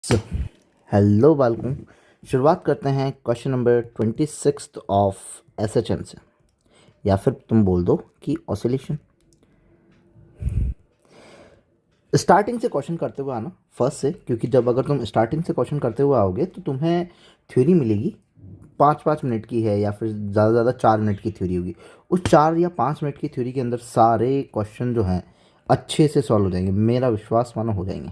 So hello बालकों, शुरुआत करते हैं क्वेश्चन नंबर 26 ऑफ एसएचएम से, या फिर तुम बोल दो कि ऑसिलेशन। स्टार्टिंग से क्वेश्चन करते हुए आना फर्स्ट से, क्योंकि जब अगर तुम स्टार्टिंग से क्वेश्चन करते हुए आओगे तो तुम्हें थ्योरी मिलेगी 5-5 मिनट की है, या फिर ज़्यादा से ज़्यादा 4 मिनट की थ्योरी होगी। उस 4 या 5 मिनट की थ्योरी के अंदर सारे क्वेश्चन जो हैं अच्छे से सॉल्व हो जाएंगे, मेरा विश्वास मानो हो जाएंगे।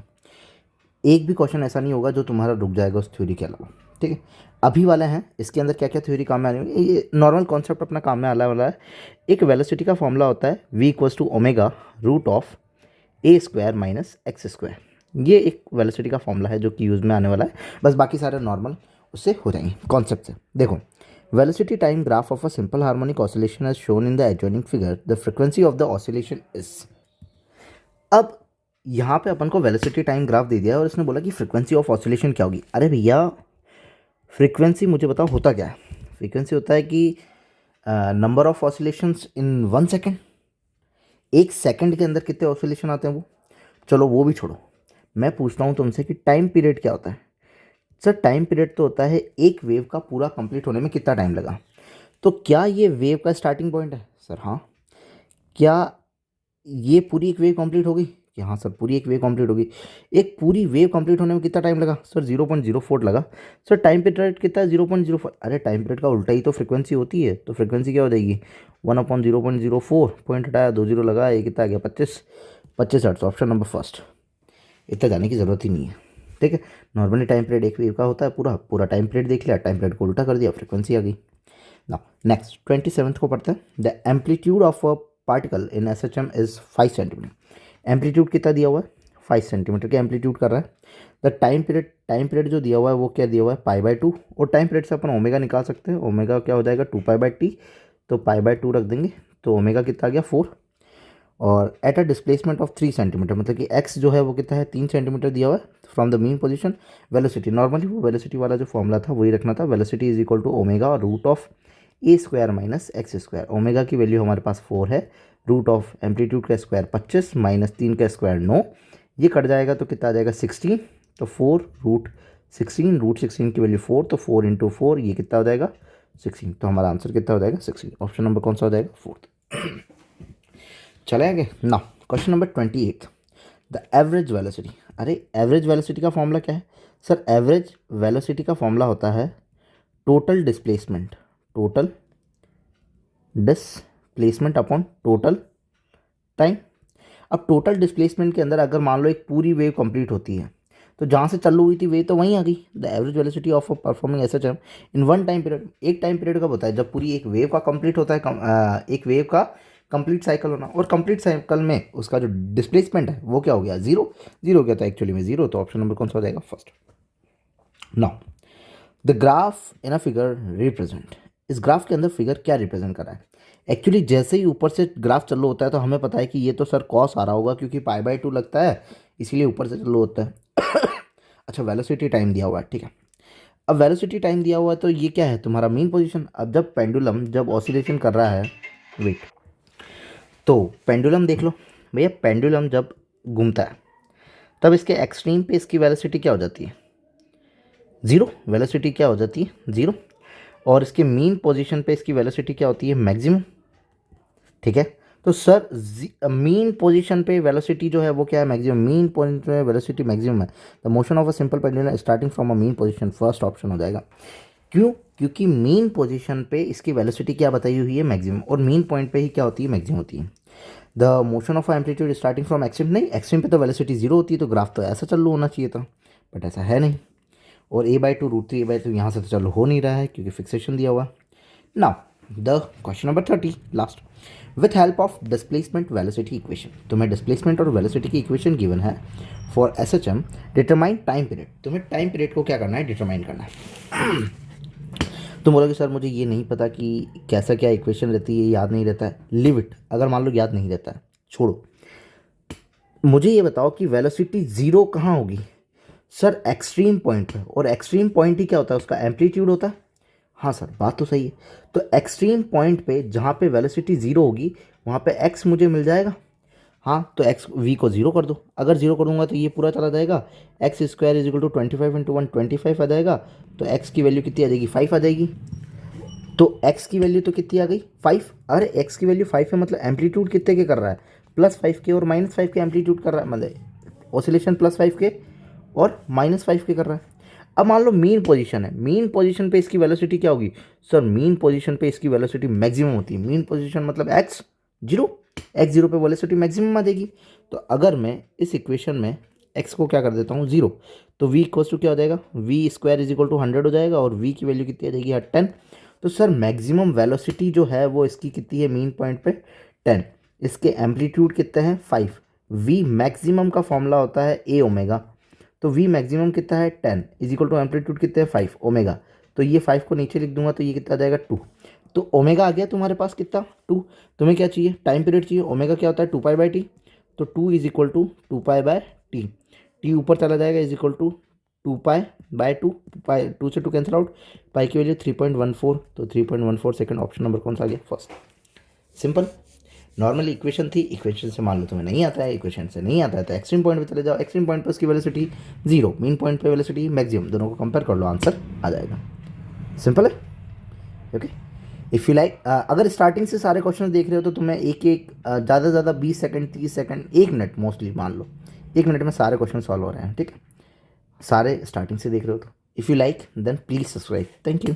एक भी क्वेश्चन ऐसा नहीं होगा जो तुम्हारा रुक जाएगा उस थ्योरी के अलावा। ठीक है, अभी वाले हैं इसके अंदर क्या क्या थ्योरी काम में आने वाली है, ये नॉर्मल कॉन्सेप्ट अपना काम में आने वाला है। एक वेलोसिटी का फॉर्मूला होता है v=√(a²-x²). ये एक वेलोसिटी का फॉर्मूला है जो कि यूज़ में आने वाला है। बस बाकी सारे नॉर्मल उससे हो जाएंगे कॉन्सेप्ट से। देखो, velocity time graph of a simple harmonic oscillation as shown in the adjoining figure, the frequency of the oscillation is. अब यहाँ पे अपन को वेलोसिटी टाइम ग्राफ दे दिया है और इसने बोला कि फ्रीक्वेंसी ऑफ ऑसिलेशन क्या होगी। अरे भैया, फ्रीक्वेंसी मुझे बताओ होता क्या है। फ्रीक्वेंसी होता है कि number of oscillations in 1 second. 1 second के अंदर कितने ऑसिलेशन आते हैं वो। चलो वो भी छोड़ो, मैं पूछता हूँ तुमसे कि टाइम पीरियड क्या होता है। सर, टाइम पीरियड तो होता है एक वेव का पूरा कंप्लीट होने में कितना टाइम लगा। तो क्या ये वेव का स्टार्टिंग पॉइंट है? सर हाँ। क्या ये पूरी एक वेव कंप्लीट हो गई? कि हाँ सर, पूरी एक वेव कंप्लीट हो गई। एक पूरी वेव कंप्लीट होने में कितना टाइम लगा? सर 0.04 लगा। सर टाइम पीरियड कितना है? 0.04। अरे टाइम पीरियड का उल्टा ही तो फ्रीक्वेंसी होती है, तो फ्रीक्वेंसी क्या हो जाएगी? 1/0.04, पॉइंट हटाया, 2 0 लगा, ये कितना आ गया? 25 हर्ट्ज। Option number first. इतना जाने की ज़रूरत ही नहीं है। ठीक है, नॉर्मली टाइम पीरियड एक वेव का होता है, पूरा पूरा टाइम पीरियड देख लिया, टाइम पीरियड को उल्टा कर दिया, फ्रीक्वेंसी आ गई। नाउ नेक्स्ट 27th को पढ़ते हैं। The amplitude of a particle in S H M is 5 centimetre. Amplitude कितना दिया हुआ है? 5 सेंटीमीटर के एम्पलीट्यूड कर रहा है। द टाइम पीरियड जो दिया हुआ है वो क्या दिया हुआ है? π/2। और टाइम पीरियड से अपन ओमेगा निकाल सकते हैं। ओमेगा क्या हो जाएगा? 2π/t। तो π/2 रख देंगे, तो ओमेगा कितना आ गया? 4। और at a displacement of 3 centimetre, मतलब कि एक्स जो है वो कितना है? 3 सेंटीमीटर दिया हुआ है from the mean position. Velocity, normally वो वेलोसिटी वाला जो फॉर्मूला था वही रखना था। Velocity is equal to ω√(a²-x²). Omega की वैल्यू हमारे पास 4 है। रूट ऑफ एम्पलीट्यूड का स्क्वायर 25 माइनस 3 का स्क्वायर 9, ये कट जाएगा तो कितना आ जाएगा? 16। तो 4√16 की वैल्यू 4, तो 4 × 4 ये कितना हो जाएगा? 16। तो हमारा आंसर कितना हो जाएगा? 16। ऑप्शन नंबर कौन सा हो जाएगा? फोर्थ। चले आगे ना, question number 28। The average velocity. अरे एवरेज वेलोसिटी का फॉर्मूला क्या है? सर एवरेज वेलोसिटी का फॉर्मूला होता है total displacement upon total time. अब टोटल डिस्प्लेसमेंट के अंदर अगर मान लो एक पूरी वेव कंप्लीट होती है, तो जहाँ से चालू हुई थी वेव तो वहीं आ गई। The average velocity of performing SHM in one time period. एक टाइम पीरियड कब होता है? जब पूरी एक वेव का कंप्लीट होता है, एक वेव का कंप्लीट साइकिल होना। और कंप्लीट साइकिल में उसका जो डिस्प्लेसमेंट है वो क्या हो गया? जीरो। जीरो क्या था एक्चुअली में? जीरो। तो ऑप्शन नंबर कौन सा हो जाएगा? First. Now the graph in a figure represent. इस ग्राफ के अंदर फिगर क्या रिप्रेजेंट कर रहा है? एक्चुअली जैसे ही ऊपर से ग्राफ चालू होता है तो हमें पता है कि ये तो सर कॉस आ रहा होगा, क्योंकि π/2 लगता है, इसीलिए ऊपर से चालू होता है। अच्छा, वेलोसिटी टाइम दिया हुआ है, ठीक है। अब वेलोसिटी टाइम दिया हुआ है तो ये क्या है? तुम्हारा मीन पोजीशन। अब जब पेंडुलम जब ऑसिलेशन कर रहा है, वेट, तो पेंडुलम देख लो भैया। पेंडुलम जब घूमता है तब इसके एक्सट्रीम पे इसकी वेलोसिटी क्या हो जाती है? ज़ीरो। वेलोसिटी क्या हो जाती है? ज़ीरो। और इसके मीन पोजीशन पे इसकी वेलोसिटी क्या होती है? मैक्सिमम। ठीक है, तो सर मीन पोजीशन पे वेलोसिटी जो है वो क्या है? मैक्सिमम। मीन पॉइंट में वेलोसिटी मैक्सिमम है। The motion of a simple pendulum starting from a mean position, first option हो जाएगा। क्यों? क्योंकि मीन पोजीशन पे इसकी वेलोसिटी क्या बताई हुई है? मैक्सिमम। और मीन पॉइंट पे ही क्या होती है? मैक्सिमम होती है। The motion of amplitude starting from extreme. नहीं, एक्सट्रीम पे तो वेलोसिटी जीरो होती है, तो ग्राफ तो ऐसा चालू होना चाहिए था, बट ऐसा है नहीं। और a/2√3 यहाँ से तो चालू हो नहीं रहा है क्योंकि फिक्सेशन दिया हुआ। Now the question number 30 last. With help of displacement velocity equation. तुम्हें डिस्प्लेसमेंट और वेलोसिटी की इक्वेशन गिवन है for SHM. Determine time period. तुम्हें टाइम पीरियड को क्या करना है? डिटरमाइन करना है। तुम बोलोगे सर मुझे ये नहीं पता कि कैसा क्या इक्वेशन रहती है, याद नहीं रहता है। Live it. अगर मान लो याद नहीं रहता है, छोड़ो। मुझे ये बताओ कि वेलोसिटी ज़ीरो कहाँ होगी? सर एक्सट्रीम पॉइंट पे। और एक्सट्रीम पॉइंट ही क्या होता है? उसका एम्पलीट्यूड होता है। हाँ सर, बात तो सही है। तो एक्सट्रीम पॉइंट पे जहाँ पे वेलोसिटी ज़ीरो होगी वहाँ पे एक्स मुझे मिल जाएगा। हाँ, तो एक्स वी को जीरो कर दो। अगर जीरो करूँगा तो ये पूरा चला जाएगा, x square is equal to 25 into 1 25 आ जाएगा। तो एक्स की वैल्यू कितनी आ जाएगी, 5 आ जाएगी। तो x की वैल्यू तो कितनी आ गई, 5। अरे x की वैल्यू 5 है, मतलब एम्पलीट्यूड कितने के कर रहा है, +5 के और -5 के एम्पलीट्यूड कर रहा है, मतलब ऑसिलेशन +5 के और -5 के कर रहा है। अब मान लो मीन पोजीशन है, मीन पोजीशन पे इसकी वेलोसिटी क्या होगी सर, मीन पोजीशन पे इसकी वेलोसिटी मैक्सिमम होती है। मीन पोजीशन मतलब x0 पे वेलोसिटी मैक्सिमम आ जाएगी। तो अगर मैं इस इक्वेशन में x को क्या कर देता हूँ 0, तो v इक्वल्स टू क्या हो जाएगा, v square is equal to 100 हो जाएगा और v की वैल्यू कितनी आ जाएगी 10। तो सर मैक्सिमम वेलोसिटी जो है वो इसकी कितनी है मीन पॉइंट पे 10, इसके एम्पलीट्यूड कितने हैं 5। v मैक्सिमम का फॉर्मूला होता है a ओमेगा, तो v मैक्सिमम कितना है 10 इज इक्वल टू एम्पलीट्यूड कितने हैं 5 ओमेगा। तो ये 5 को नीचे लिख दूंगा तो ये कितना आ जाएगा 2। तो ओमेगा आ गया तुम्हारे पास कितना 2। तुम्हें क्या चाहिए, टाइम पीरियड चाहिए। ओमेगा क्या होता है 2π/t, तो 2 is equal to 2π/t। T ऊपर चला जाएगा इज इक्वल टू 2π/2, 2 से 2 कैंसिल आउट, पाई की वैल्यू 3.14, तो 3.14 सेकंड। ऑप्शन नंबर कौन सा आ गया, फर्स्ट। सिंपल। नॉर्मल इक्वेशन थी, इक्वेशन से मान लो तुम्हें नहीं आता है, इक्वेशन से नहीं आता है तो एक्सट्रीम पॉइंट पे चले जाओ, एक्सट्रीम पॉइंट पे उसकी वेलोसिटी 0, मीन पॉइंट पे वेलोसिटी मैक्सिमम, दोनों को कंपेयर कर लो, आंसर आ जाएगा। सिंपल है, ओके। इफ़ यू लाइक, अगर स्टार्टिंग से सारे क्वेश्चन देख रहे हो तो तुम्हें एक एक ज़्यादा से ज़्यादा 20 सेकंड 30 सेकंड 1 मिनट मोस्टली मान लो, 1 मिनट में सारे क्वेश्चन सॉल्व हो रहे हैं, ठीक है। सारे स्टार्टिंग से देख रहे हो तो if you like then please subscribe, thank you.